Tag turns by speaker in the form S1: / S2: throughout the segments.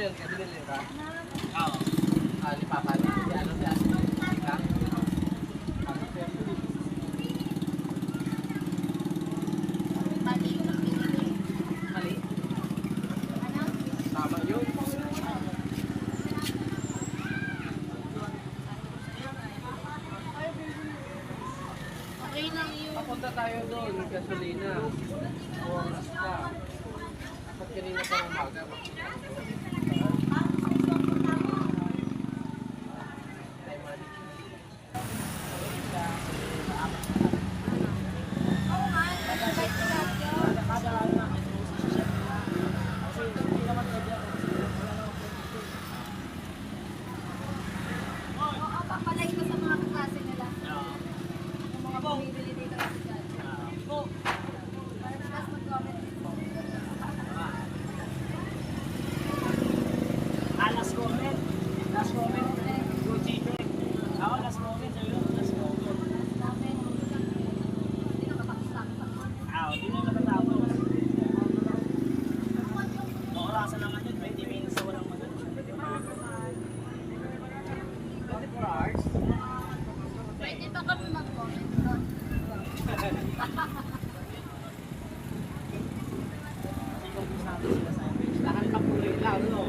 S1: yun, kasi binili ka?
S2: Oo.
S1: Lipapan. Si ano siya?
S3: Mali yung pinili.
S1: Mali?
S3: Ano?
S1: Tama yun.
S3: Okay lang yun.
S1: Papunta tayo doon, gasolina. Oras pa. Dapat kanina pa umaga.
S3: Oo nga, nag-invite ko lang yun. Oo, papalay ko sa mga kaklase nila. Yung mga bumibili dito sa Jollibee. Para bukas mag-comment.
S2: Last comment. Last comment. Go chicken. Ako last comment sa'yo. Last comment.
S3: Comment. Hindi nakapag-stop.
S2: Hindi na natatapos. Orasan naman yun. 20 minutes na walang magano.
S1: 24 hours?
S3: Pwede ba kami mag-comment doon?
S1: Lahat kapuloy lang, no?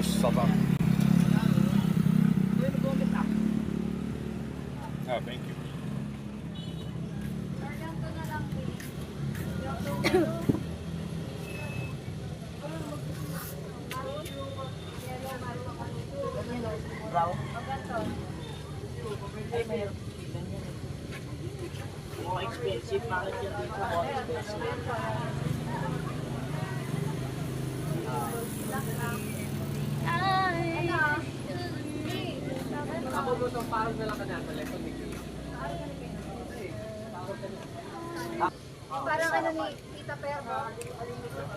S4: Sabah. Oh, thank you.
S3: Organ ko na lang, please.
S2: Brown.
S3: Organ to.
S2: Ay, mayroon. More expensive. Bakit yan dito? More expensive.
S3: Ay!
S1: Ako mo itong parang na lang ka na telephone ni Kim.
S3: Parang ano ni Tita Per, no?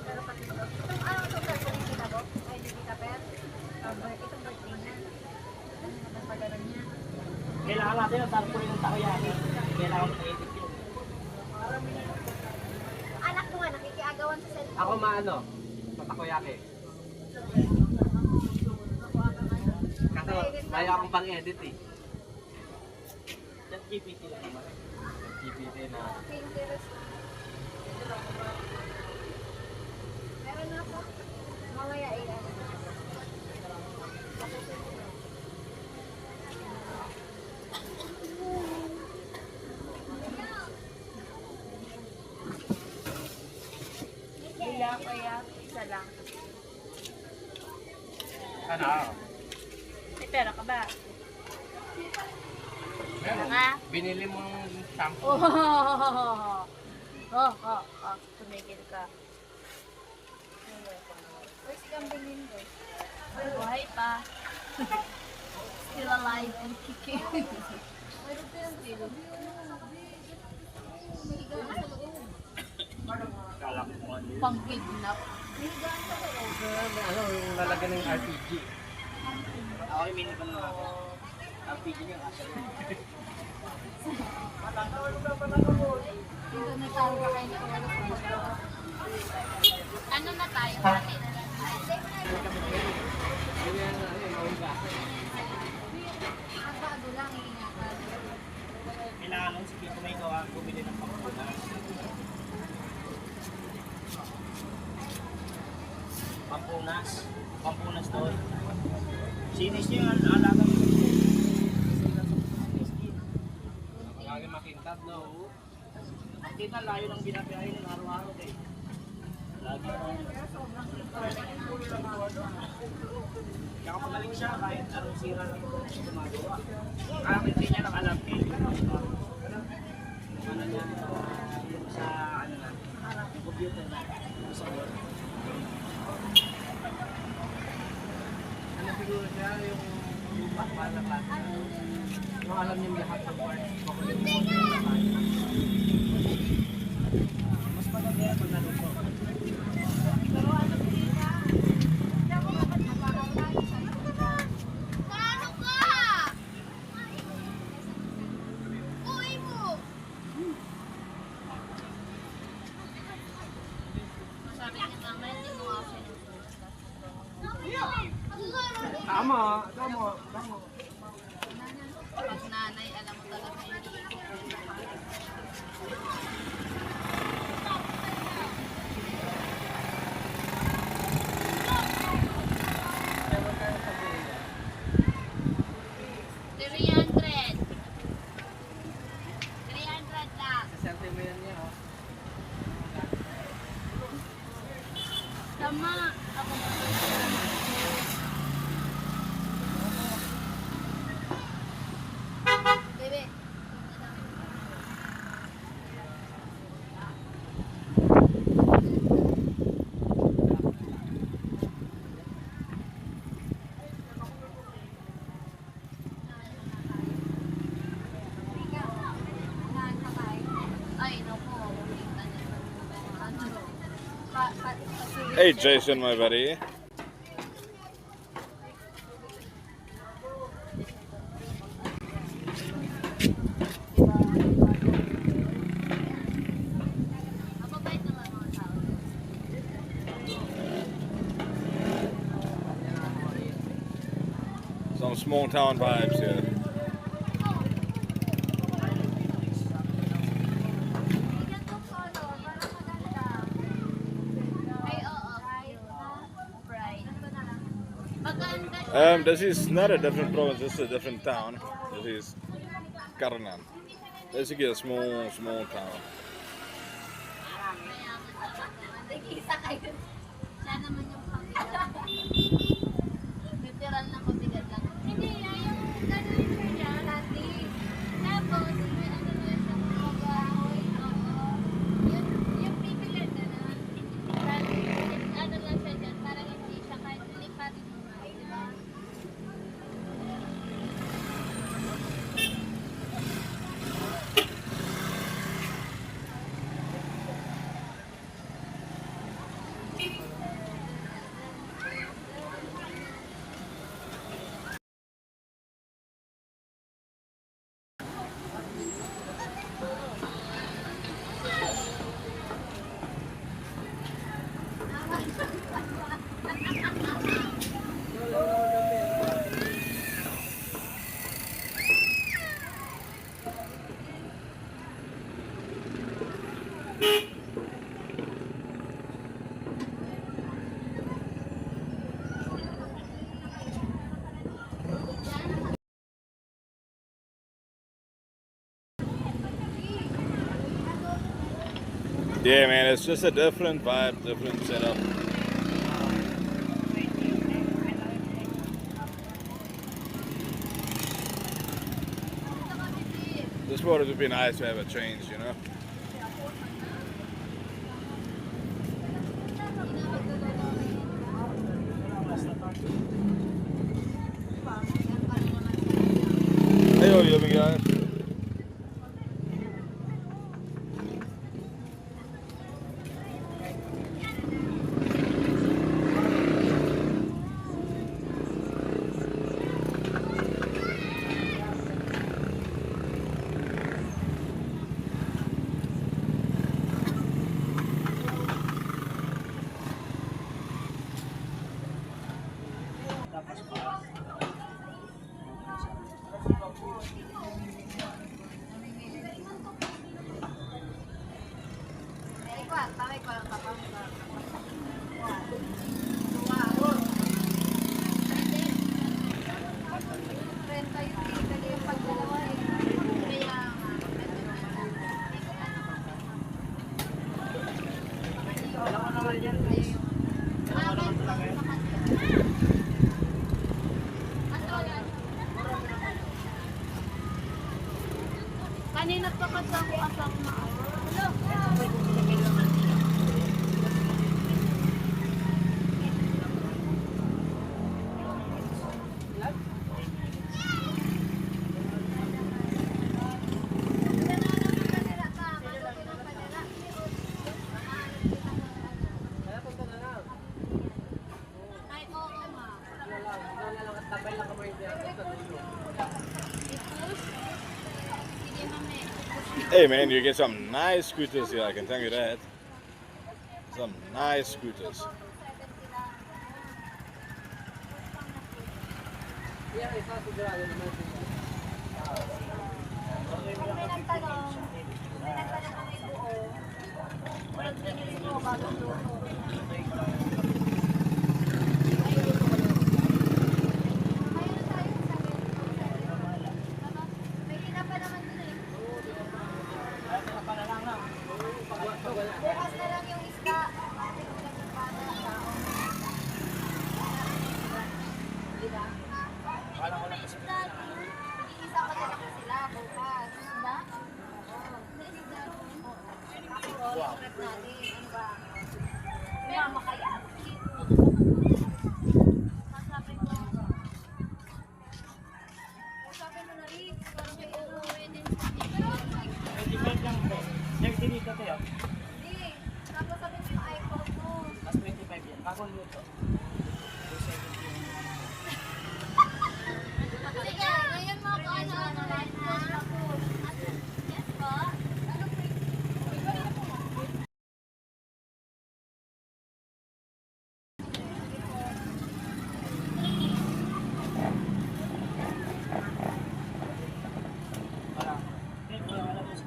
S3: Pero pati itong ano itong person ni Tita Bo? Ay, ni Tita Per? Itong birthday niya. Ano naman pagkaroon niya?
S2: Kailangan natin ang tarpulin ng takoyaki. Kailangan mo na-edit yun.
S3: Anak ko nga, nakikiagawan sa cellphone.
S1: Ako maano? Patakoyaki. Kaso, kaya akong pang-edit eh.
S2: Chat GPT lang naman.
S1: GPT na.
S3: Pinterest. Meron na ako. Mamaya iyan. Bila kaya isa lang.
S1: Ano?
S3: May pera ka ba?
S1: Meron.
S3: Nga?
S1: Binili mo yung shampoo.
S3: Tumigil ka. Where's si Kambingin ko? Buhay pa. Still alive and kicking. Still.
S2: Kala ko kung ano yun.
S3: Pang-kidnap.
S1: Ano, yung lalagyan ng RPG.
S2: Ako yung mini pa naman ako. Ang video niya kasi.
S3: Dito na tayo kakain ko. Ano na tayo?
S1: Yun yan, ano, yung mahugasan.
S3: Ang bago lang, iingatan.
S2: Kailangan nung sige kung may gawa, bumili ng pampunas. Pampunas. Pampunas doon. Sinis niyo yung alaga mo.
S1: Lagi makintab, no?
S2: Ang kita layo ng binabiyahe ng araw-araw eh. Lagi. Kaya kapag galing siya, kahit anong sira ng gumagawa. Kaya hindi niya lang alam eh. Ano niya, yung sa ano na, computer na, sa word.
S1: Ano siguro siya, yung lupa para klase. Yung alam niyo lahat ng parts. Makulit mo yung
S2: Mas maganda yan pag naluto.
S3: Pero ano kita? Hindi ako makapagpapakaw na. Paano ka? Uy mo! Sabi niya mama
S1: Damo.
S3: Pag nanay, alam mo talaga yun.
S1: Meron tayo sa buhay.
S3: 300. 300 lang.
S1: Sa sentiment niya, oh.
S3: Tama. Ako Bebe. Ay, naku.
S4: Hey, Jason, my buddy.
S3: Mababait naman mga tao.
S4: Some small town vibes here.
S3: Bigyan ko solo, para maganda. Ay, oo. Pride. Maganda.
S4: This is not a different province. This is a different town. This is Karnan. This is a small town.
S3: Nag-isa kayo. Siya naman yung pabigat. Literal na pabigat lang. Hindi, yung ganun siya niya. Dati. Tapos, may ano na siya mga bahoy. Oo. Yung pipilit na na. Ano lang siya dyan. Parang hindi siya kahit lipatin mo nga. Diba?
S4: Yeah, man, it's just a different vibe, different setup. This water would be nice to have a change, you know. Hey, yo, you guys.
S3: Kanina pa kasi ako asang
S1: Kaya punta na lang.
S3: Ay, oo nga.
S1: Ikaw na lang at tabay lang kamay niya. Ito, dito.
S3: I-push. Sige, mami.
S4: Hey, man, you get some nice scooters here, I can tell you that. Some nice scooters.
S1: Yan, isa sigurado naman.
S3: Pag may nagtanong kami buo, walang tingin ko bago luto. Mayroon tayo sa may hinapa naman dun eh. Bukas na lang yung isda. Diba?
S2: Akala ko lang kasi
S3: Isa pa na lang sila bukas. Diba? Wow. Natin. Ano ba? Mama kaya. Masapin ko. Masapin mo na rin. Parang may ano, Wednesday. Pero,
S2: 25 lang po. 30 dito tayo.
S3: hindi. Tapos sabi mo yung iPhone mo.
S2: Mas 25 yan. Bagong luto. 270 yung
S3: Sige, ngayon mga kaano-ano rin ha? Yes po? Ano po
S2: parang. Hindi ko lang alam sa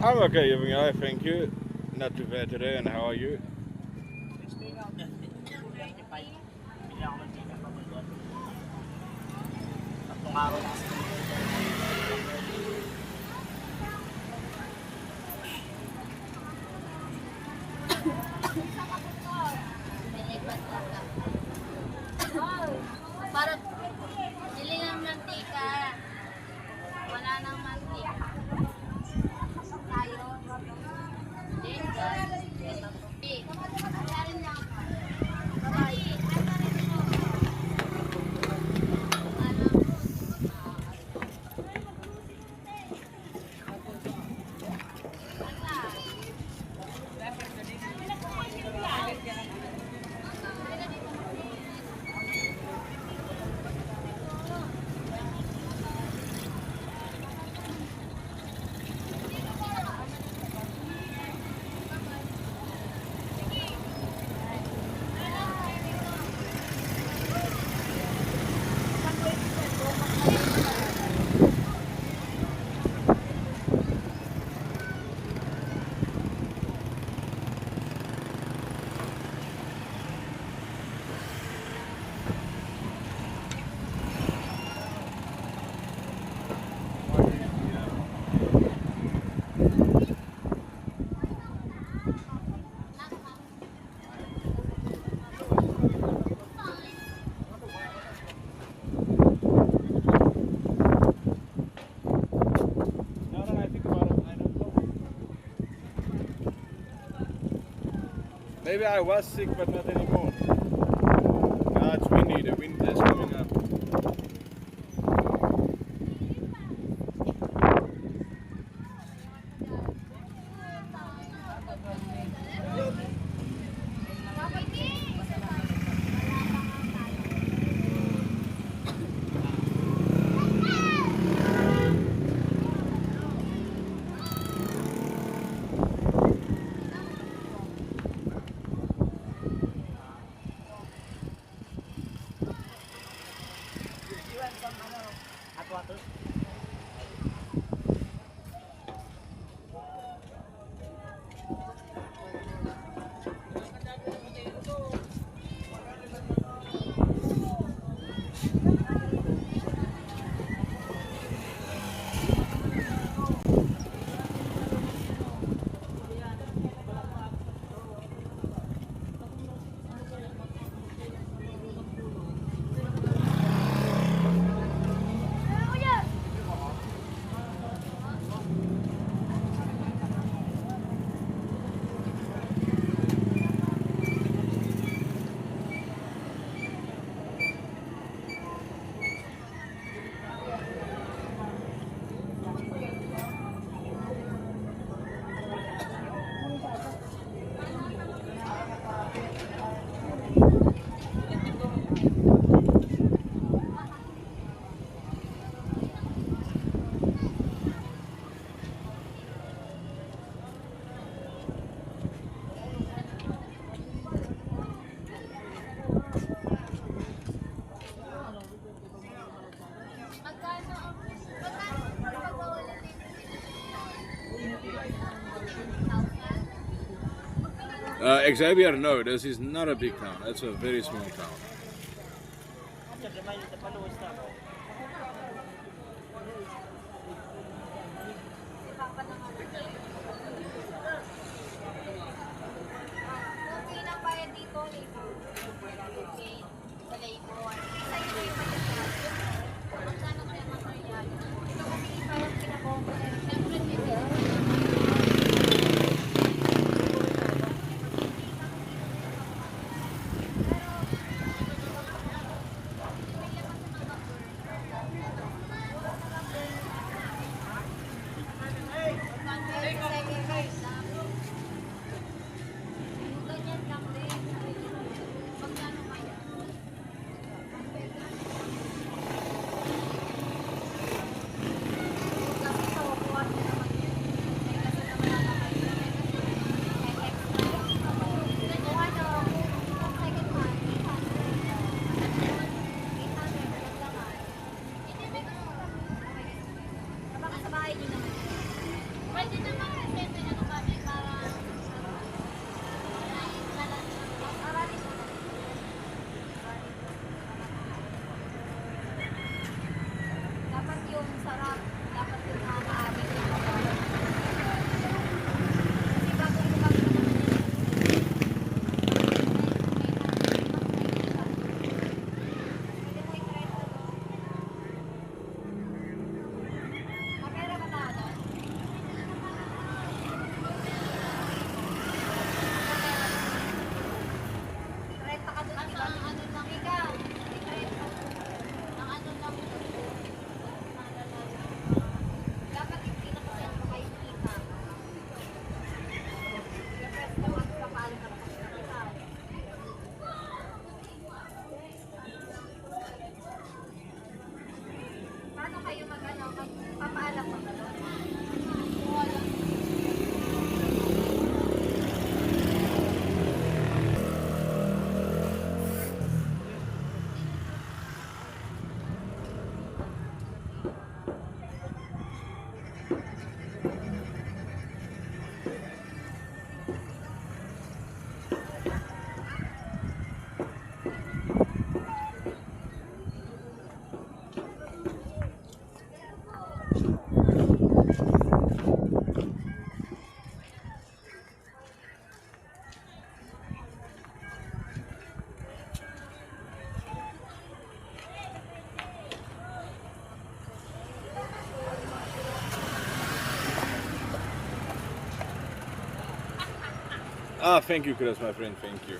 S4: I'm okay, I thank you. Not too bad today, and how are you?
S2: Stay out. 25. Bili ako ng ticket pa doon. Tatlong araw na kasi.
S3: Parang bili ng mantika. Wala nang mantika. Tayo. Then, guys. Meron lang. Bye-bye. Ano?
S4: Now that I think about it, I don't know. Maybe I was sick, but not anymore. Nah, it's windy. The wind is coming up.
S2: Iwan sa ano, hot water.
S3: Kuya!
S4: Xavier, no, this is not a big town. It's a very small town.
S3: Kung pinapayad dito, okay, sa Layton. Isa yun yung pagkakasya. Kung saan ang kaya material. Ito kung pinapayad pinabomba. Siyempre, dito. Ganyan lang din. Magkano kaya? Kasi sa wakuhan na naman yun. May kasi naman nakakay. May extra. Kung ano, second hand, 800 lang naman. Hindi, may gusto ko. Baka sa bahay niyo naman. Pwede naman kasi may ano kami para dapat yung sarap, dapat yung nakakaamin ng mga kasi bagong bukas na naman pwede mo i-try ito magkara ka na doon? Renta ka doon, di ba? Ano lang ikaw? Renta. Ang ano lang doon. Dapat yung pinakasentro kayo kita. Yung rest naman kapalo ka kita. Paano kayo magpapaalam mo na doon? Wala.
S4: Ah, thank you, Chris, my friend. Thank you.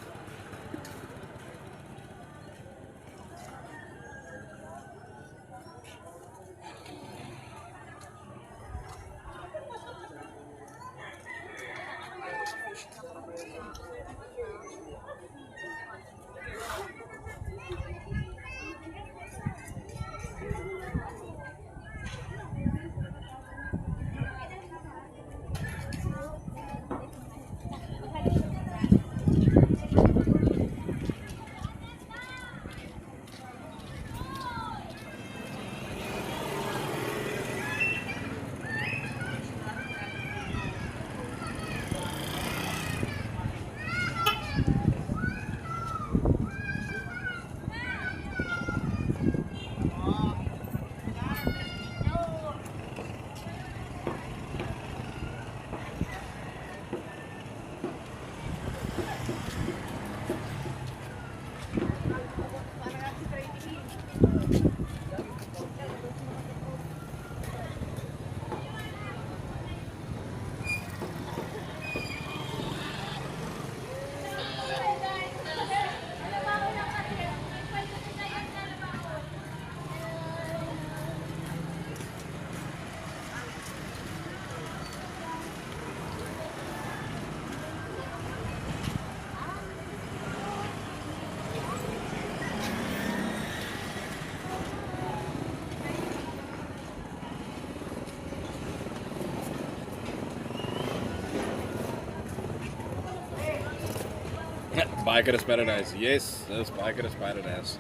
S4: Biker's Paradise. Yes, that's Biker's Paradise.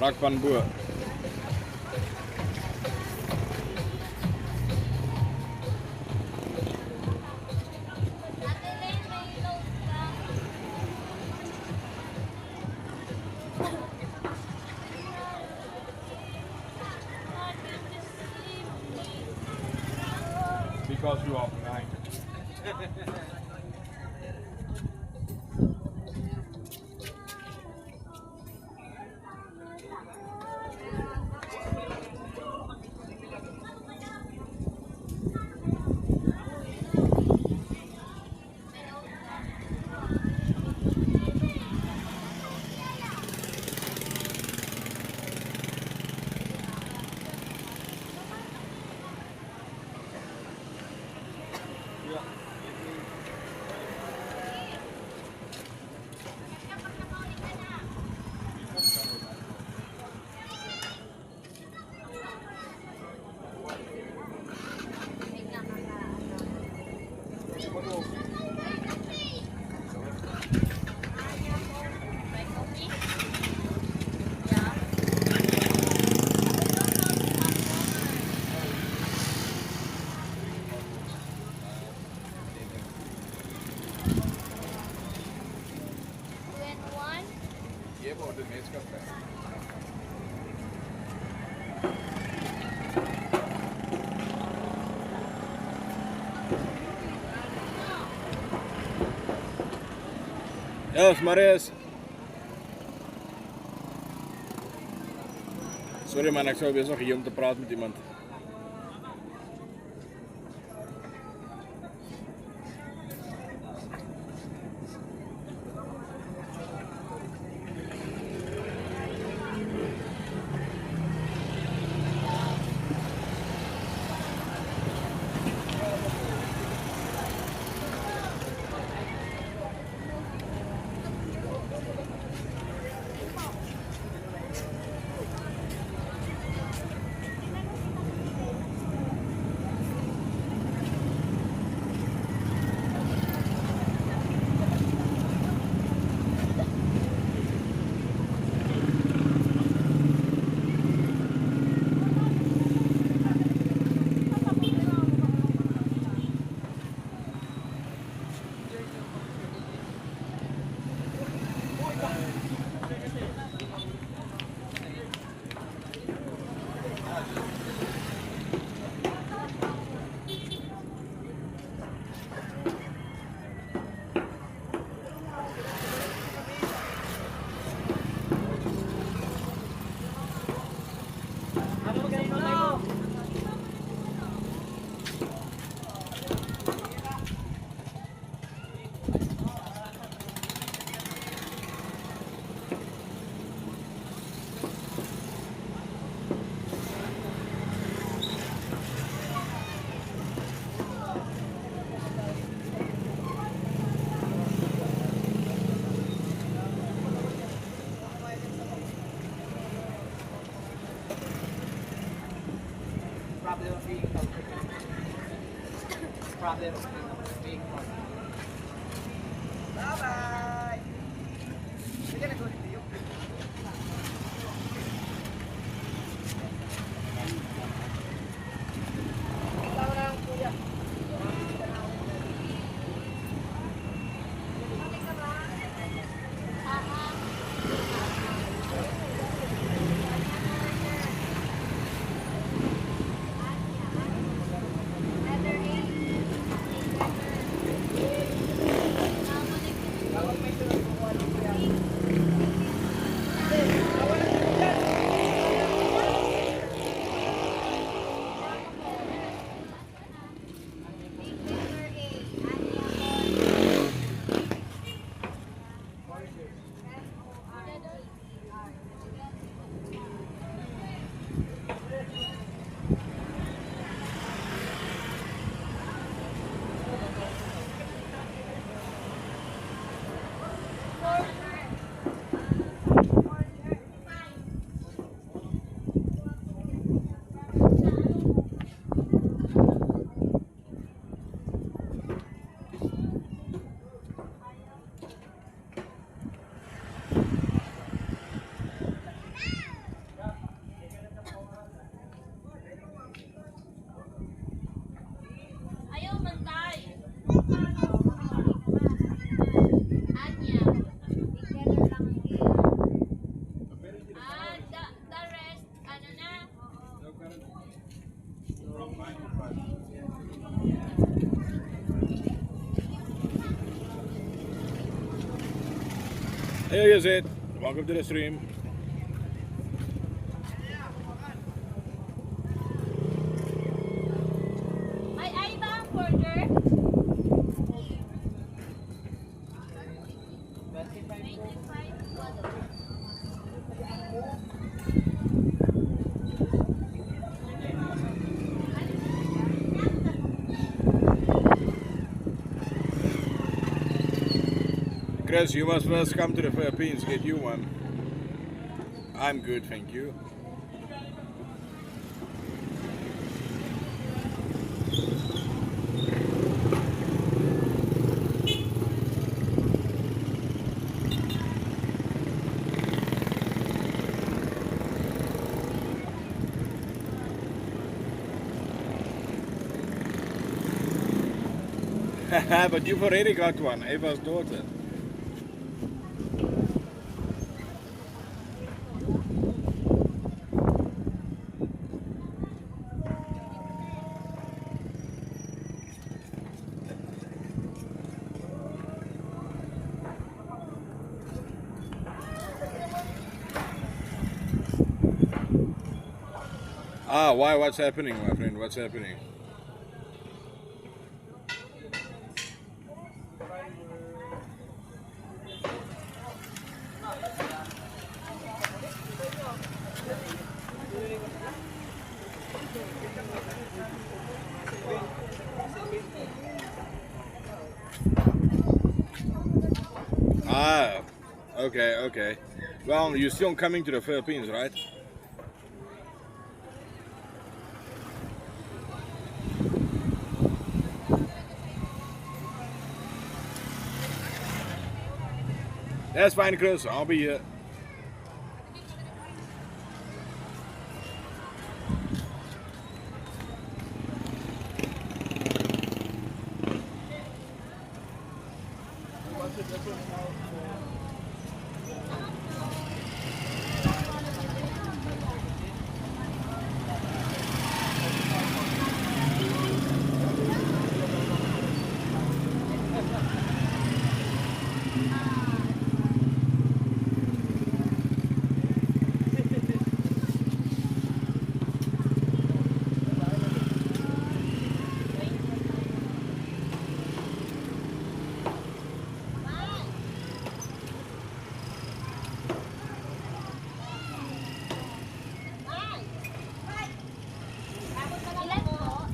S4: Rak van Boer. because you are blind. ये बहुत इमेज करता है. Yes, Marius. Sorry man, ik zou weer nog hier om te praten met iemand.
S1: Problem of being comfortable. Problem of being comfortable. Bye-bye! Sige na ulit tayo. Tama na ang kuya.
S4: Here is it. Welcome to the stream.
S3: Ay ba ang burger? 25.
S4: Chris, you must first come to the Philippines, get you one. I'm good, thank you. But you've already got one, Ava's daughter. Ah, why? What's happening, my friend? What's happening? Ah, okay, okay. Well, you're still coming to the Philippines, right? That's fine, Chris. I'll be here.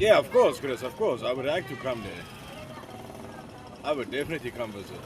S4: Yeah, of course, Chris, of course. I would like to come there. I would definitely come visit.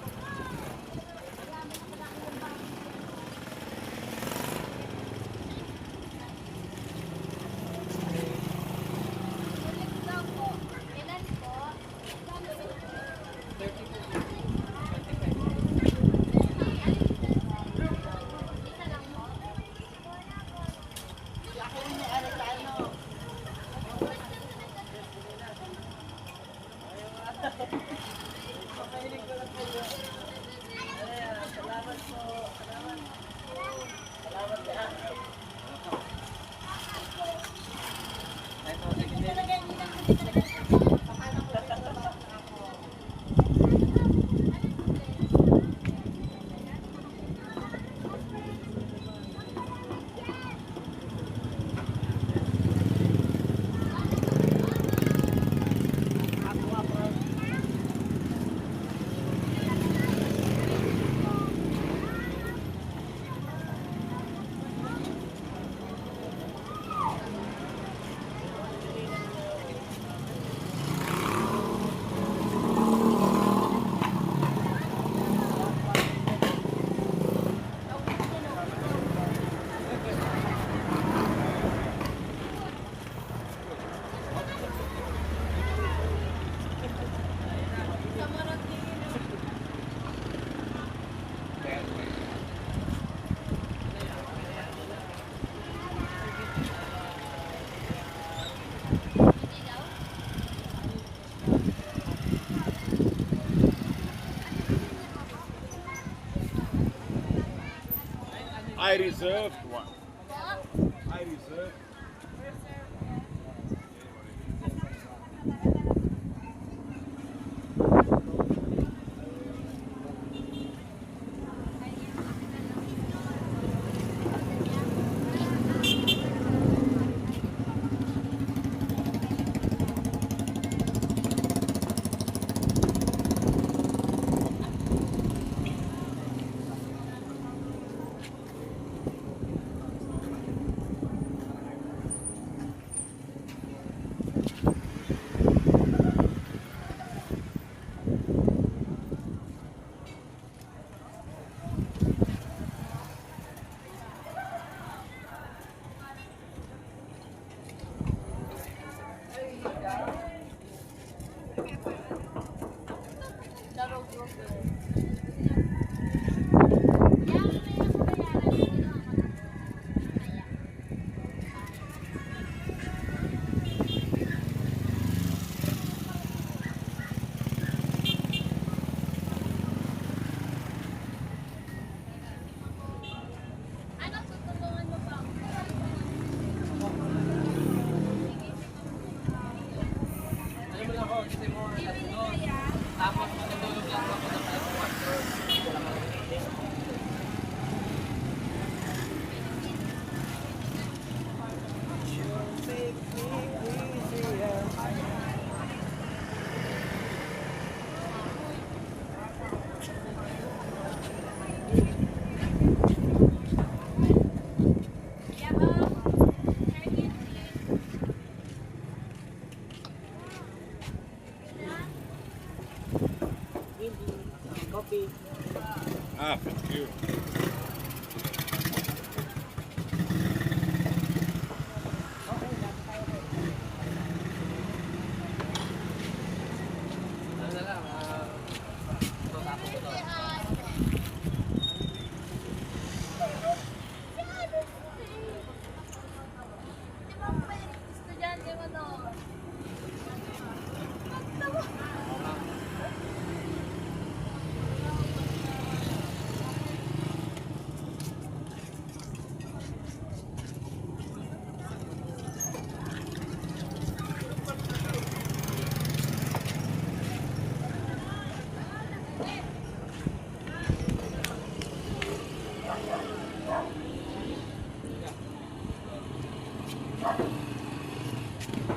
S4: I reserved one. I reserved.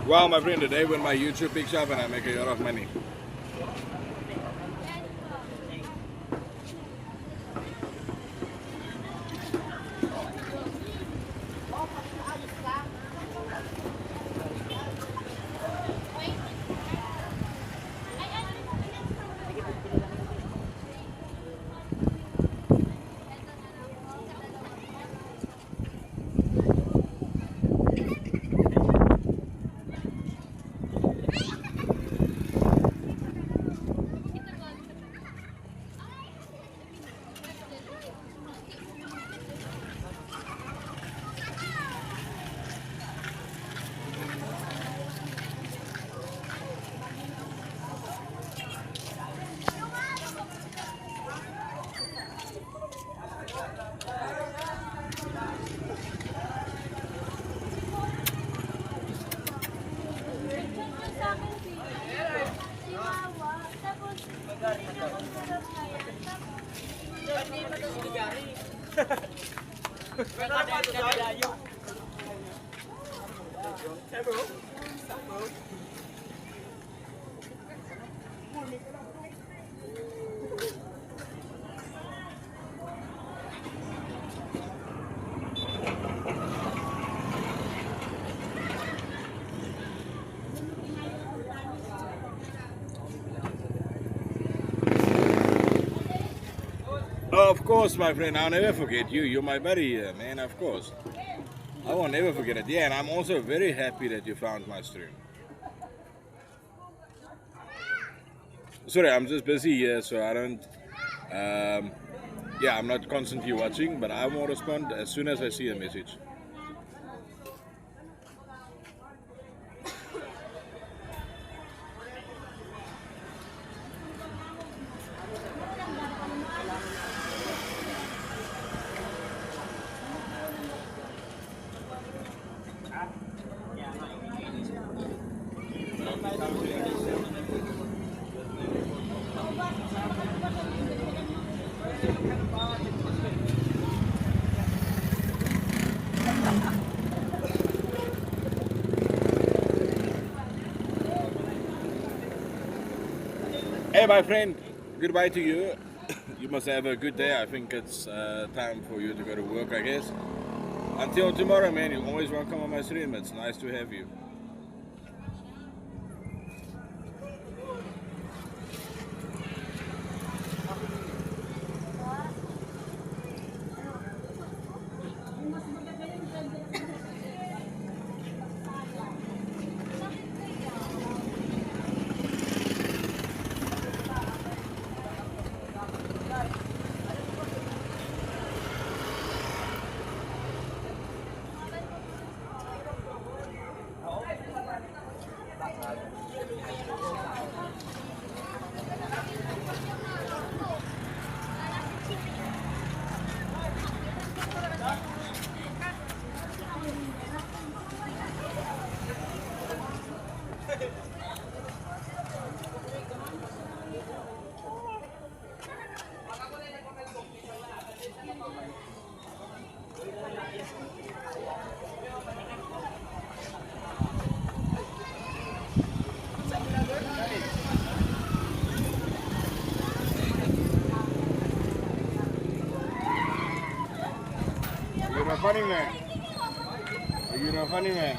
S4: Wow, my friend, today when my YouTube picks up and I make a lot of money. Of course, my friend, I'll never forget you. You're my buddy here, man, of course. I won't never forget it. Yeah, and I'm also very happy that you found my stream. Sorry, I'm just busy here, so I don't... yeah, I'm not constantly watching, but I will respond as soon as I see a message. Hey, my friend, goodbye to you. You must have a good day. I think it's time for you to go to work, I guess. Until tomorrow, man, you're always welcome on my stream. It's nice to have you. You're a funny man. You're a funny man.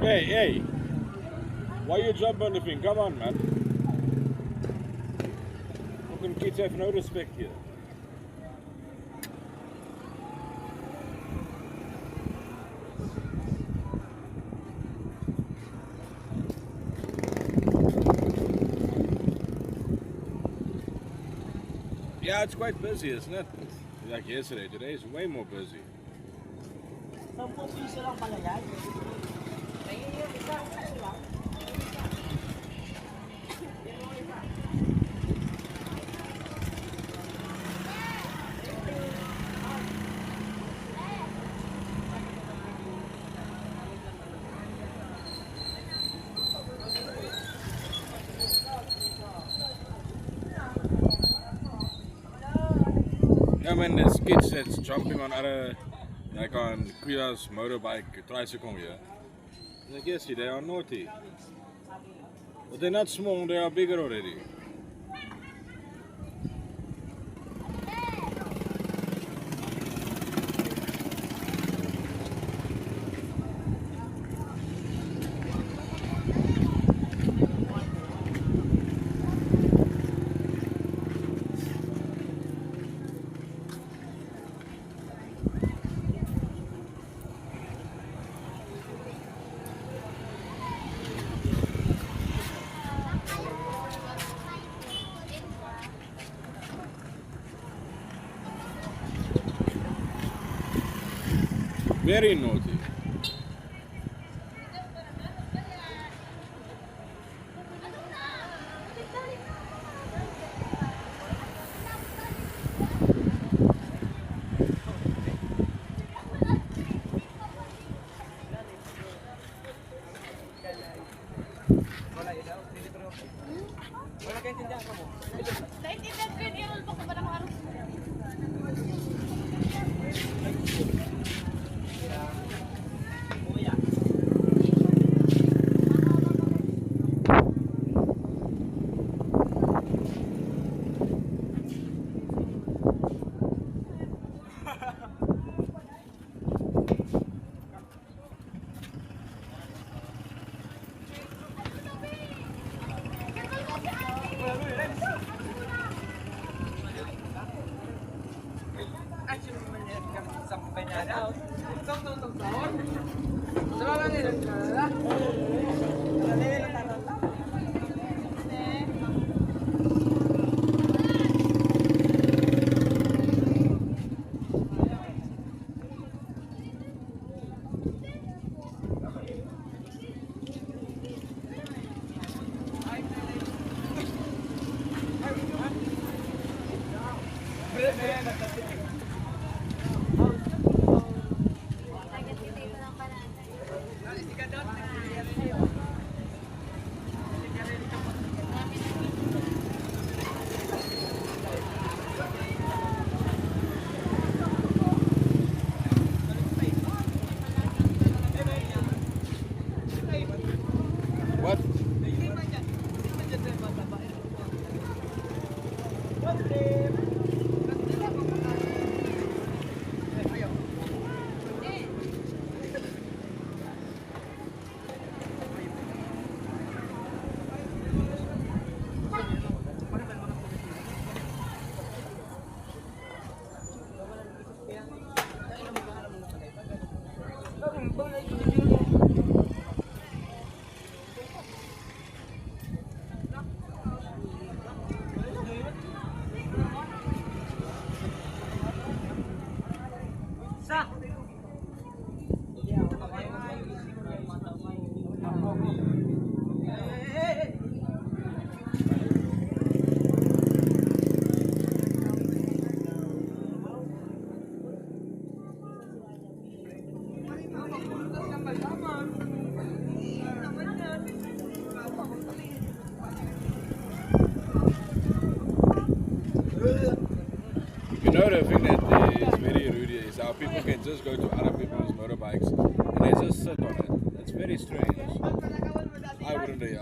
S4: Hey, hey. Why you jump on the thing? Come on, man. Fucking kids have no respect here. Yeah, it's quite busy, isn't it? Like yesterday. Today is way more busy.
S2: 10 piso lang pala yan. Ayun yung isa, piso lang.
S4: Yeah, man, there's kids that's jumping on other, like on Kuya's motorbike, tricycle here. And I guess they are naughty. But they're not small, they are bigger already. Very naughty.
S3: Naintindihan ko yun, i-roll back ko ba ng araw? What? You know, the thing that is very rude is how people can just go to other people's motorbikes and they just sit on it. It's very strange. I wouldn't do it.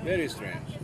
S3: Very strange.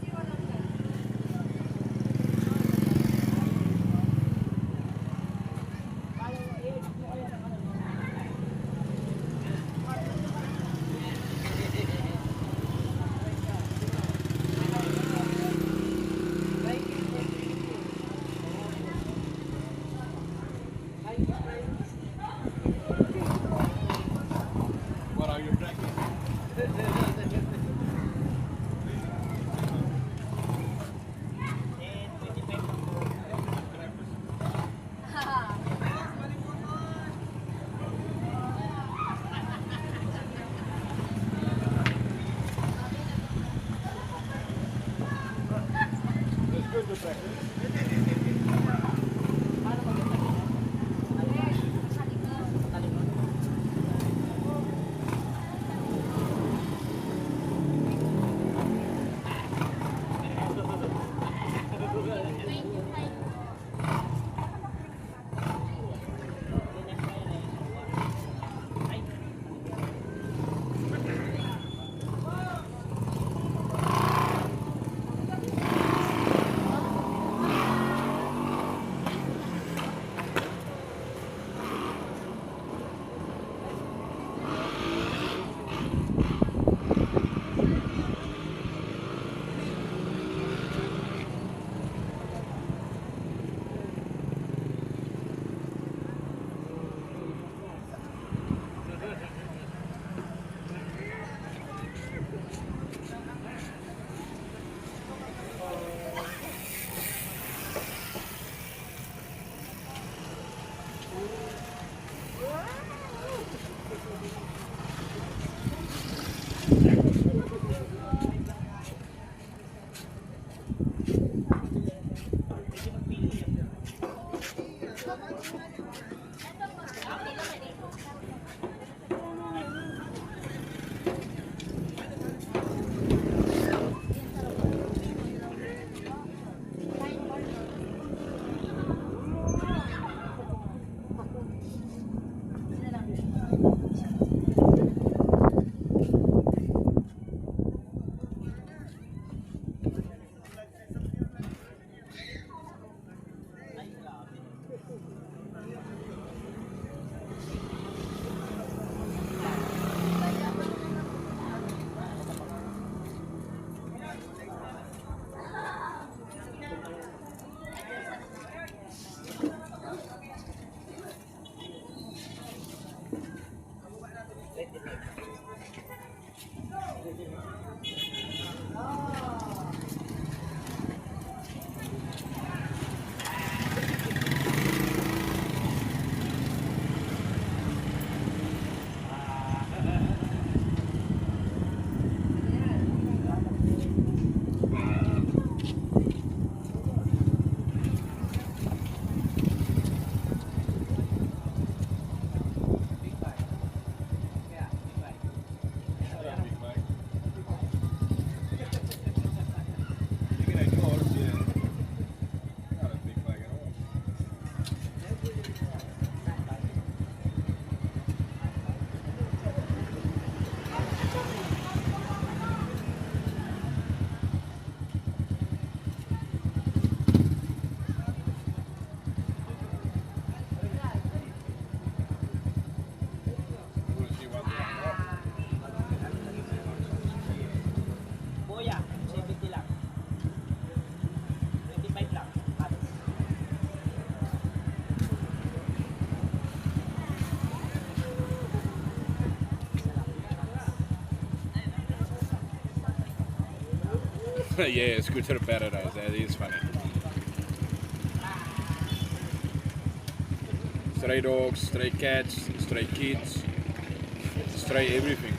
S2: Boya, 70 lang. 25 lang.
S4: Yeah, Scooter Paradise. That is funny. Stray dogs, stray cats, stray kids, stray everything.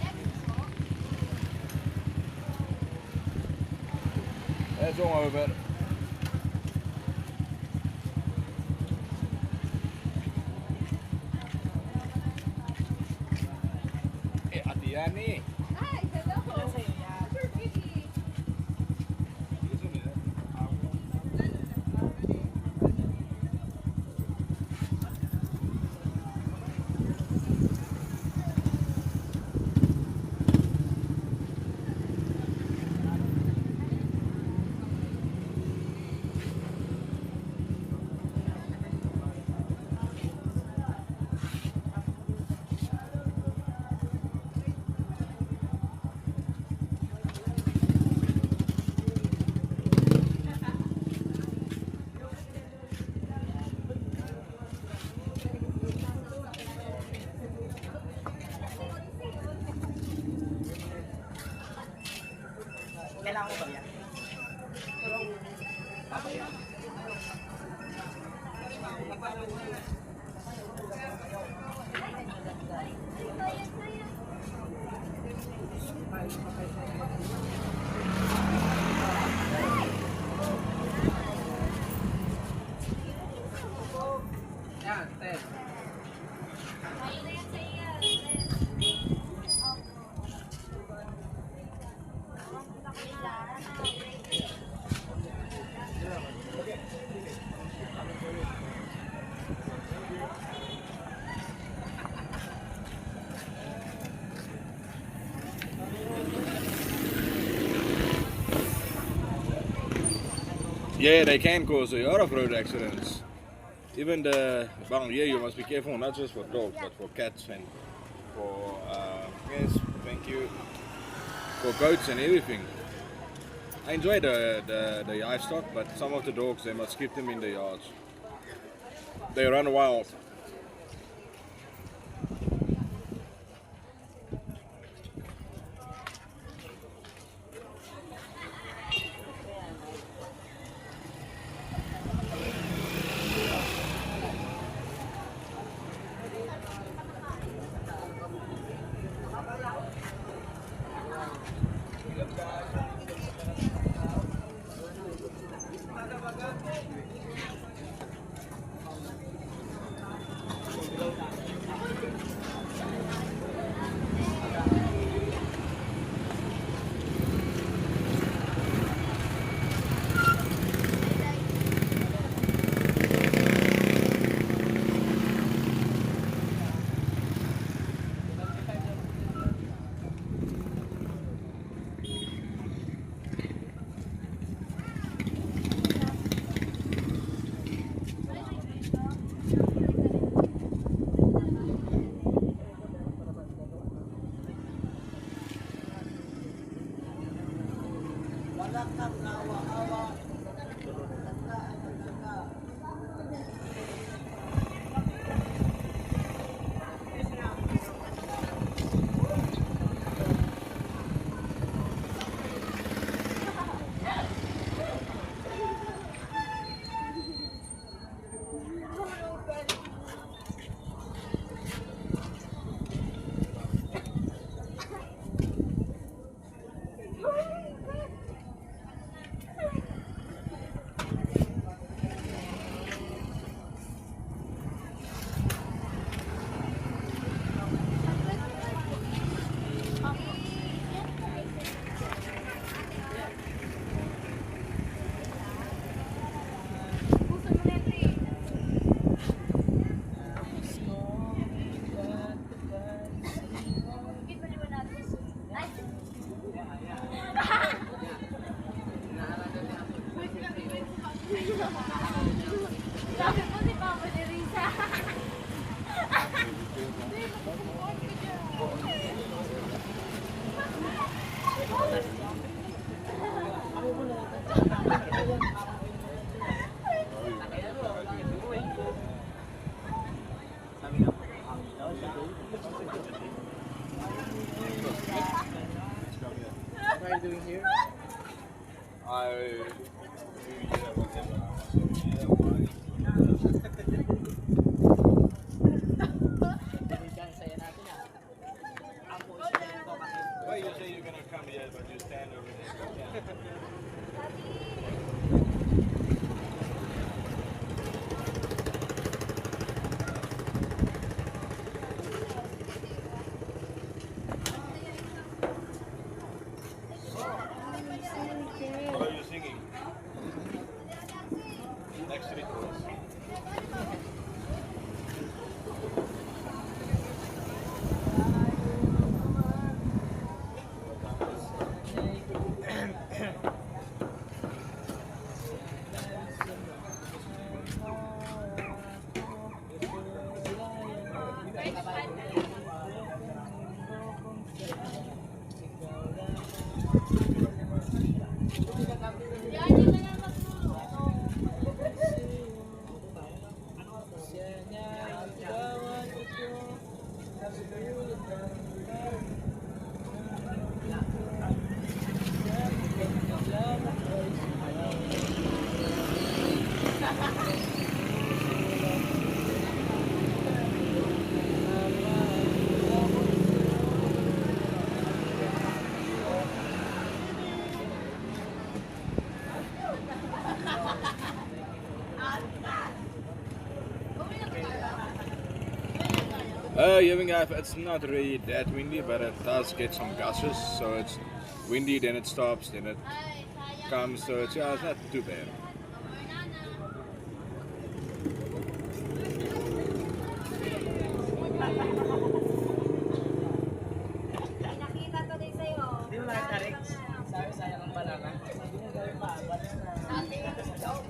S4: That's all over. Ate Yani.
S3: Hi, hello. Super pretty.
S2: Kailangan ko ba yan?
S4: Yeah, they can cause a lot of road accidents. Even the, well, yeah, you must be careful, not just for dogs, but for cats and for, yes, thank you, for goats and everything. I enjoy the livestock, but some of the dogs, they must keep them in the yards. They run wild.
S3: Sabi ko si Papa ni Risa.
S1: What are you doing here?
S2: Saya natin ah. Ako
S4: Why you say you're gonna come here, but you stand over there? What are you singing? Next to the chorus. It's not really that windy, but it does get some gusts. So it's windy, then it stops, then it comes. So it's, yeah, it's not too bad.
S3: Nakita to din sa'yo.
S2: Hindi mo nakita, Rex. Sabi sayang ang balakan. Hindi mo gawin pa. Balik na.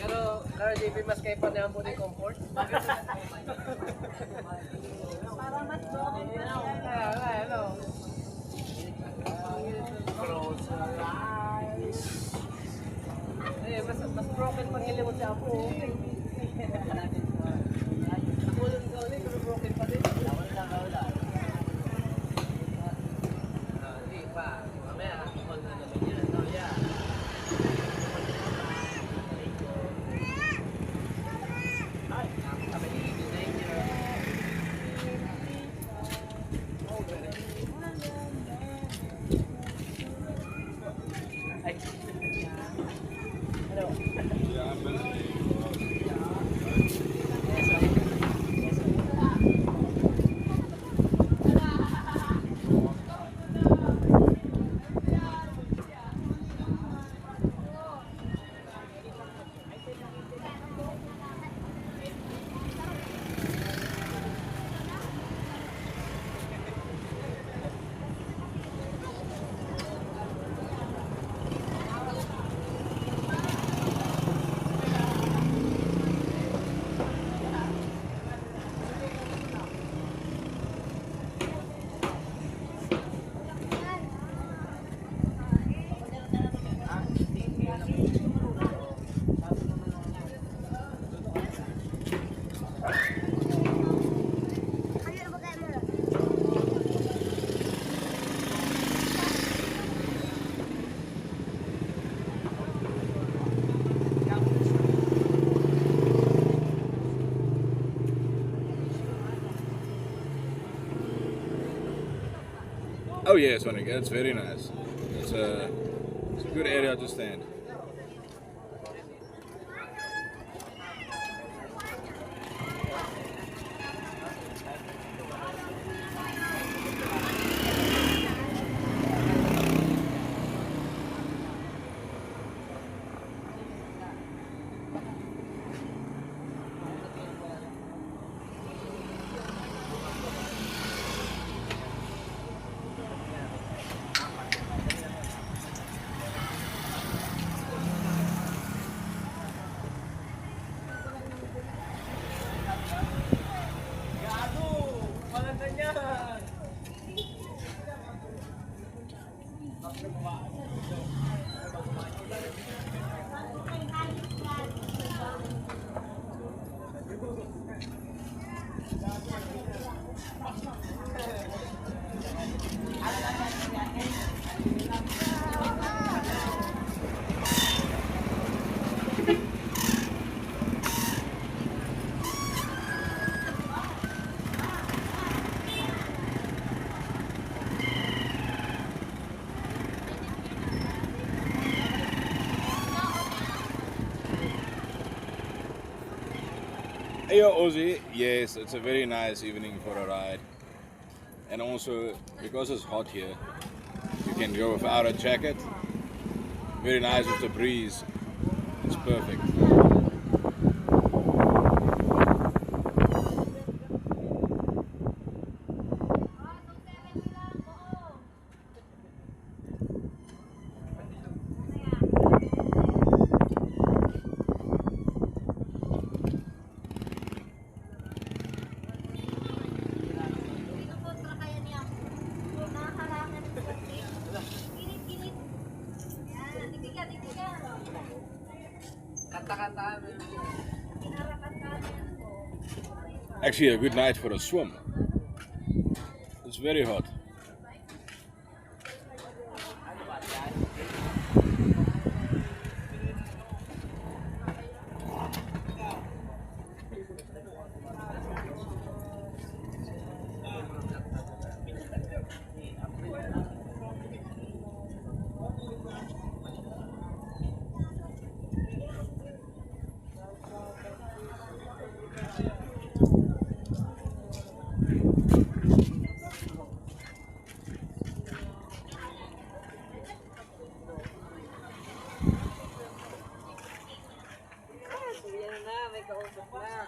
S1: Pero JP, mas kayo pa niyan po ni comfort?
S3: Para mas broken pa siya.
S1: Hello. Close your eyes. Eh, mas broken pag ilimot siya po. Nakulong ka ulit, pero broken pa din. Wala. Hindi pa. Mamaya, hold na naman yan. No, yeah. Ay, kami ni designer. Ay. Hello.
S4: Oh yeah, Sonic, it's very nice. It's a good area to stand. Hey yo, Ozzy, yes, it's a very nice evening for a ride. And also, because it's hot here, you can go without a jacket. Very nice with the breeze. It's perfect. Actually, a good night for a swim. It's very hot.
S1: Yan na, may kausap na.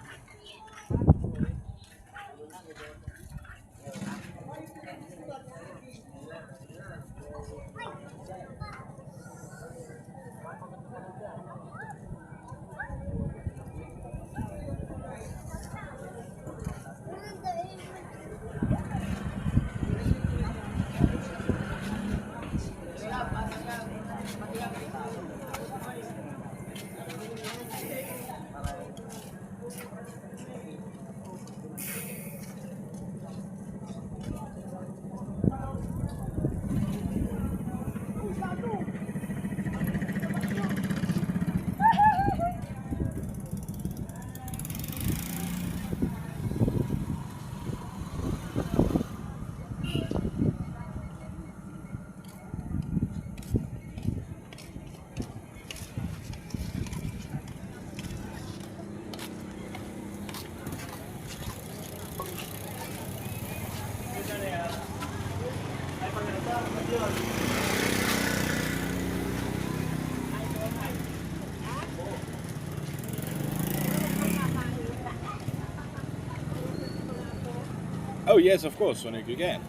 S4: Oh yes, of course, Sonic, you can.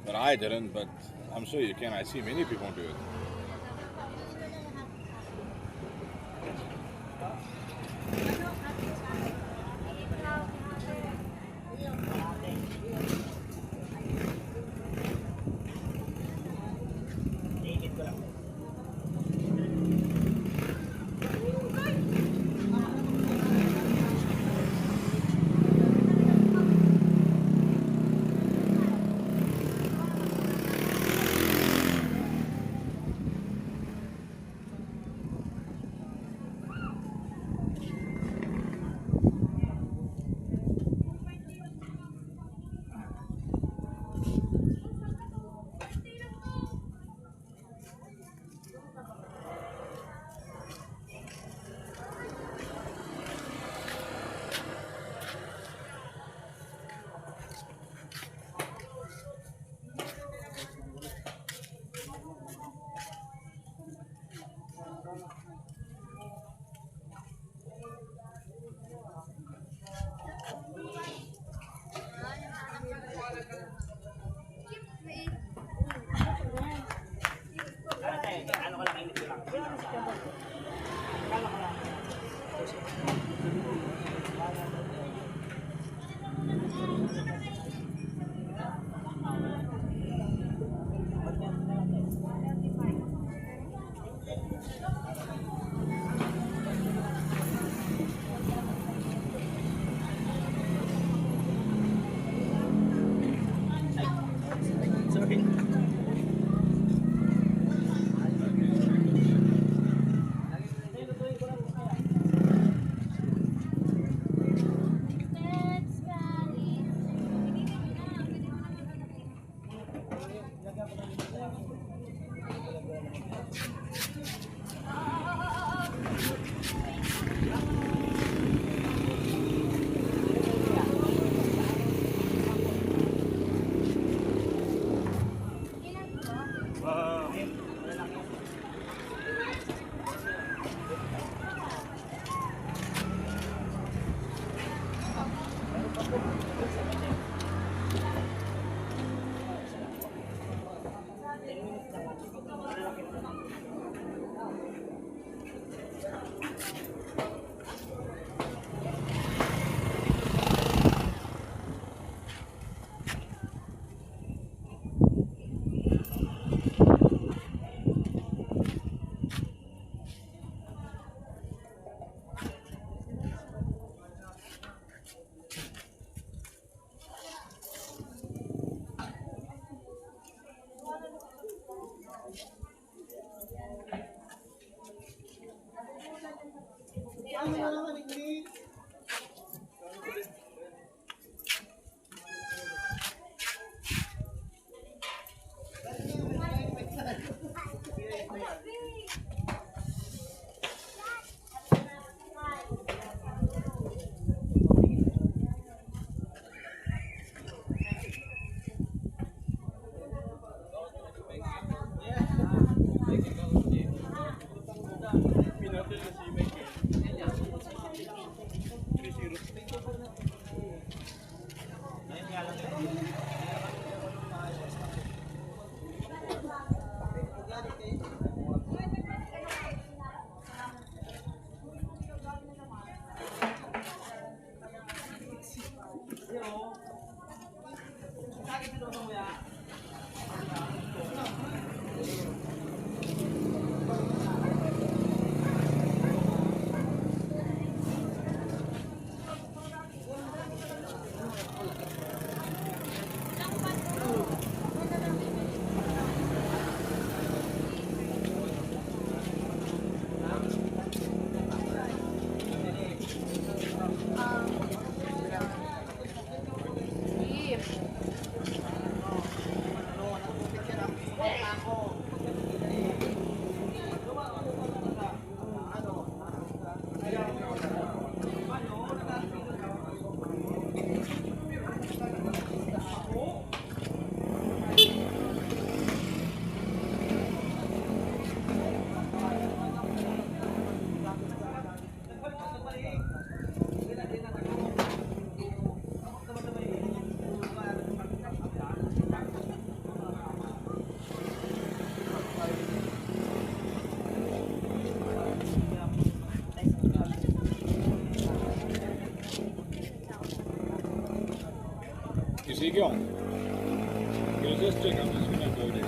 S4: But I didn't, but I'm sure you can. I see many people do it.
S2: Ano ka lang, init ko lang. Sorry.
S3: Let's
S4: Is he gone? Can you just check? I'm just gonna go there.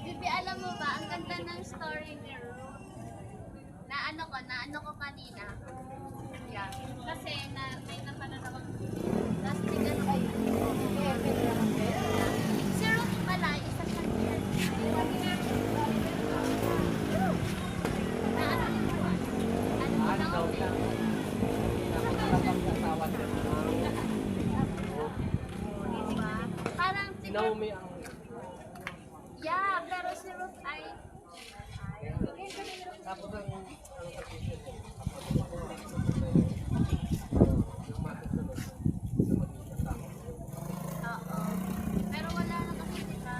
S3: Bibi, alam mo ba, ang ganda ng story ni Ruth. Na ano ko kanina. Yeah. Kasi may napanood ako. Tapos bigyan ko. Si Ruth pala, isa siyang na ano yun ba? Ano mo na ako eh. Diba? Parang
S1: Si
S3: siguro,
S1: Naomi ang
S3: yeah, pero si Ruth ay
S1: tapos ang position eh.
S3: oo. Pero wala na kasi diba?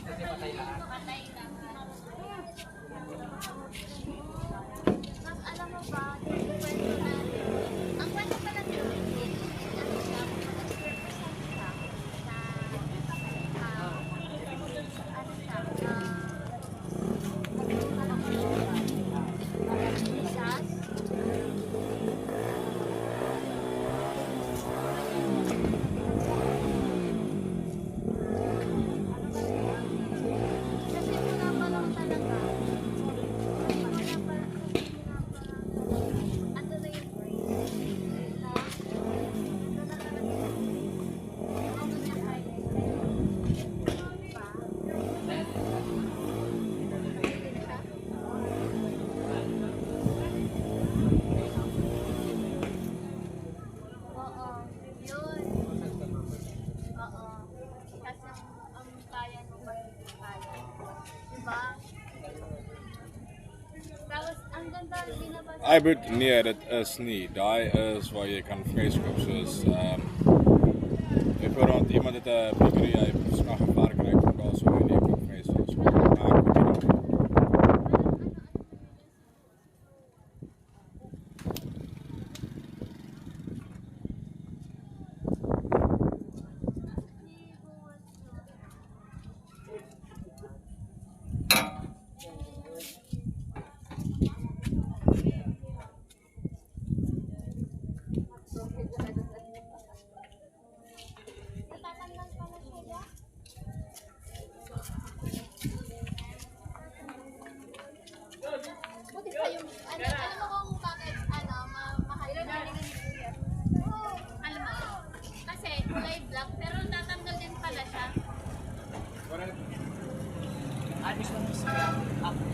S1: Kasi patay lahat.
S3: Patay lang. Tapos alam mo ba, yung kwento natin, ang kwento pala ni Ruth, ano siya, nag-represent siya na, ano siya, Jesus. Kasi mula pa lang talaga, ano na yung praise? Na, ano na talaga, ano niya kaya? Diba? Oo, yun. Oo. Kasi ang kaya mo ba hindi kaya? Diba? Tapos, ang ganda, binabasa.
S4: I bet nee, dit is nie. Daai is waar jy kan vreeskoop soos ek hoor rond iemand het 'n bakery, hy het smag gewerk en hy kom daar so en hy koop vreeskoop. Maar ek weet nie.
S3: Natatanggal pala siya dyan. Buti pa yung, alam mo kung bakit, mahal na. Alam mo, kasi kulay black, pero tatanggal din pala siya.
S2: Anis lang po siya.
S3: Tapos,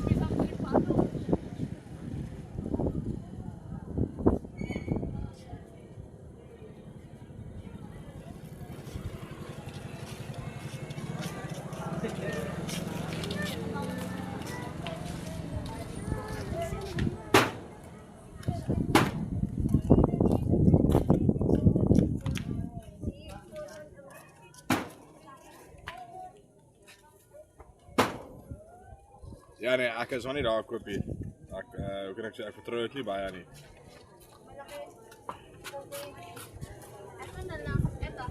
S3: di ba, may paano?
S4: Ja nee, ek is nog nie daar koop nie. Hoe kan ek sê ek vertrou dit nie baie nie.
S3: Ito na lang. Ito.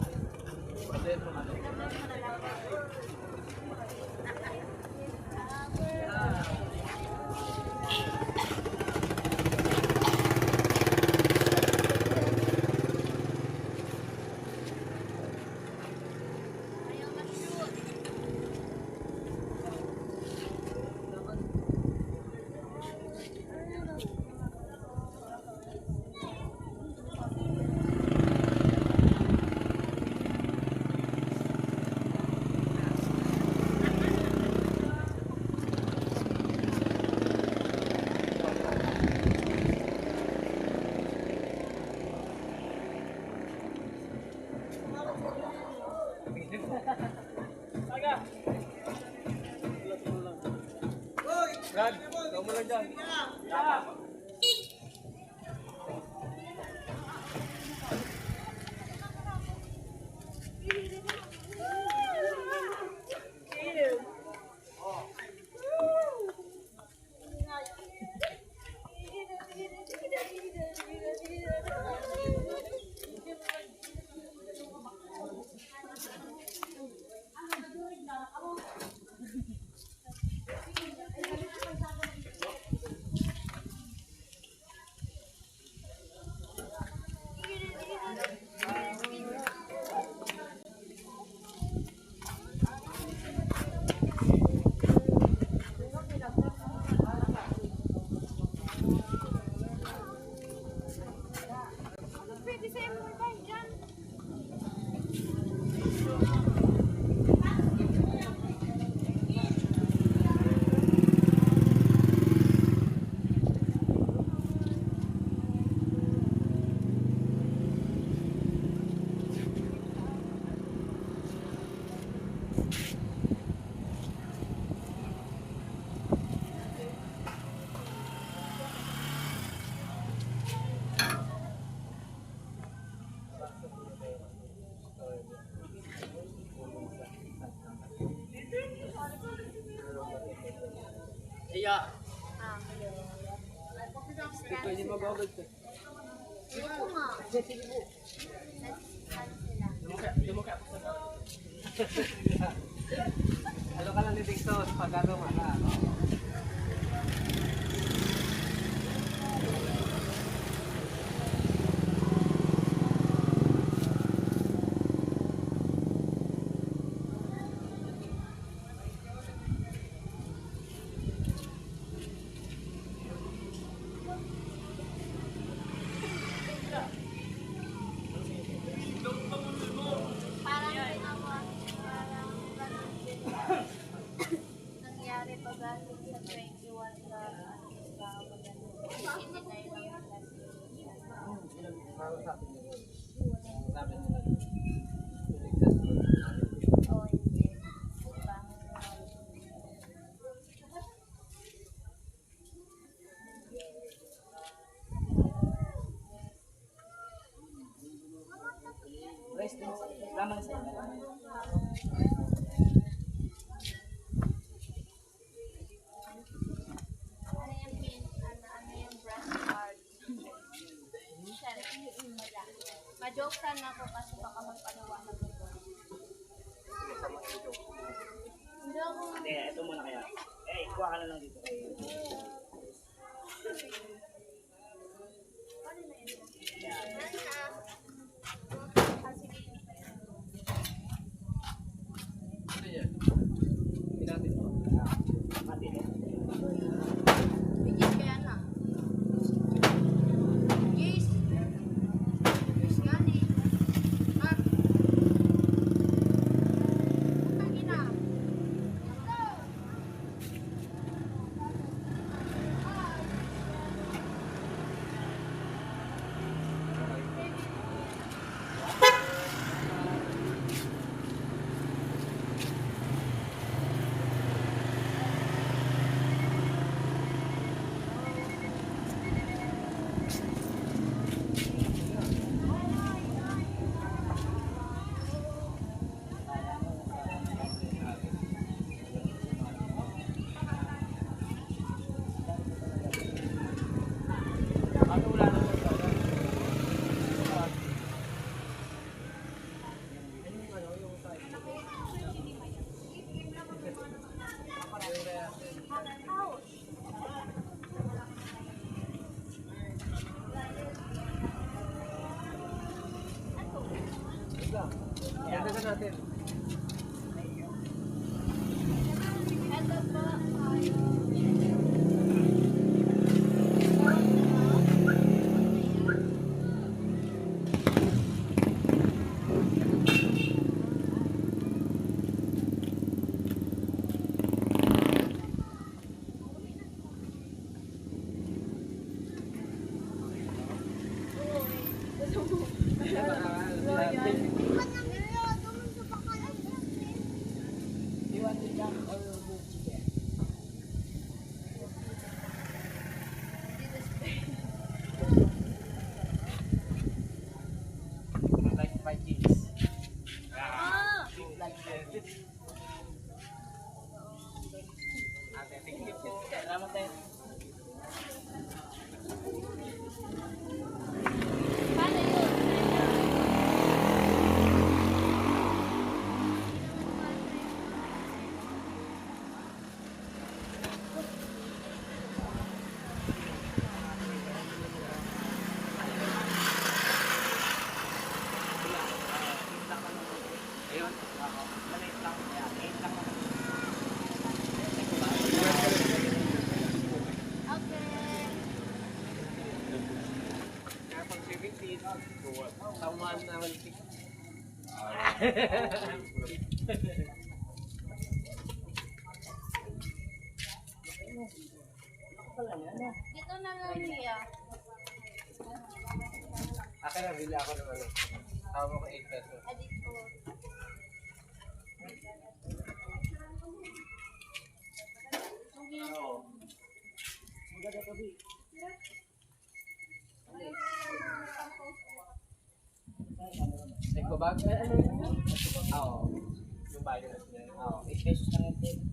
S1: Dad, ikaw mo lang dyan.
S3: Pwede sa'yo mo ba dyan?
S1: Iya.
S3: Ah.
S1: Pwede mag-agad ka.
S3: Ito nga.
S1: Sige po.
S3: Sila.
S1: Ano ka lang ni Victor, pag-ano ka.
S3: Parang ginawa. Parang ganun din. Nangyari pag sa 21 sa hindi tayo lang
S1: Sabi nila.
S3: Oo, hindi.
S2: Rest din. Laman sa inyo.
S3: Ano yung brush card? Ma-joke sana ako kasi baka magpaliwanag ako. Hindi ako.
S2: Hindi, ito muna kaya. Eh, kuha ka na lang dito.
S1: Ano yan? Pinatin mo.
S2: Mati din.
S3: Bigyan kaya na. Yes. Yes nga ni. Mark. Lagi na.
S1: Ano wala na sa sana? Dagdagan natin.
S3: Ito po ay
S1: fried cheese.
S3: Ah!
S1: Like this. Ate, thank you po.
S2: Salamat tayo.
S3: Paano yun?
S2: Ayun. Maliit lang. Yan. 8 lang naman.
S3: Okay.
S1: Kaya pag 17, tamaan naman si
S3: Dito na lang niya.
S1: akin na bili ako ng ano. Tawag ko 8 pesos.
S3: Dito.
S1: Take ko bag? Oo. Yung bago na sila. Oo.
S2: 8 pesos lang ito.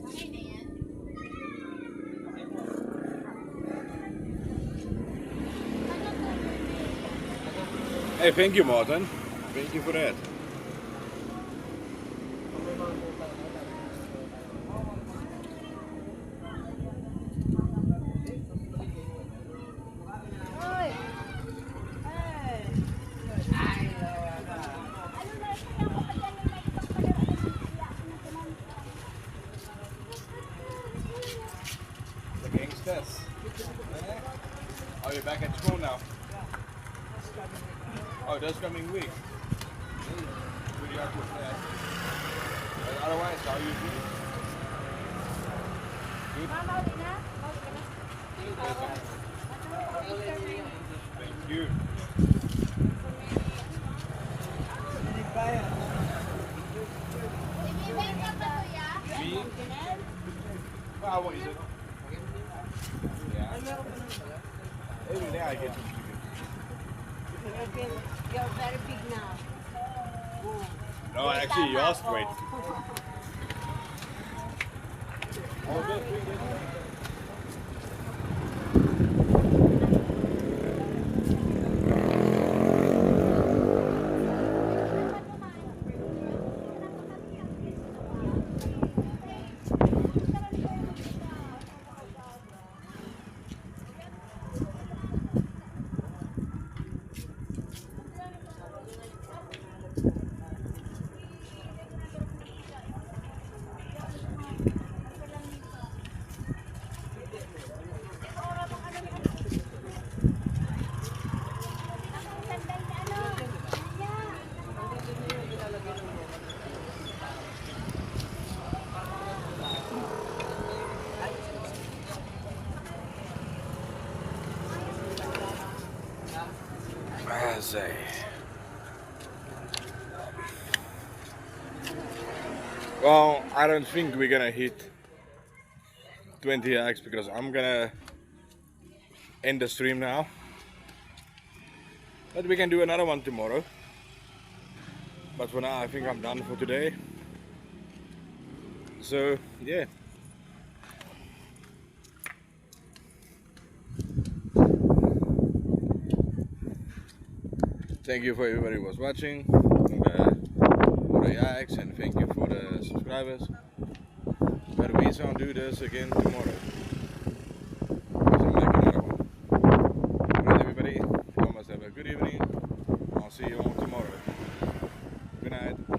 S3: Okay na yan. Ano po?
S4: Hey, thank you, Martin. Thank you for that.
S3: Hoy! Hey! Ano na ito yung kapatid na
S4: The gangsters. Oh, you're back at school now? Oh, this coming week? Good luck with that. But otherwise, how you doing? Good? Thank you.
S3: Ibibenta ba to ya?
S4: Me? Well, what is it? Yeah. Every day I get some chicken.
S5: You're very big now.
S4: No, actually, you're straight. Oh, this week, say? Well, I don't think we're gonna hit 20 likes because I'm gonna end the stream now. But we can do another one tomorrow. But for now, I think I'm done for today. So, yeah. Thank you for everybody who was watching, for the likes, and thank you for the subscribers. But we shall do this again tomorrow. So make another one. Alright everybody, you all must have a good evening. I'll see you all tomorrow. Good night.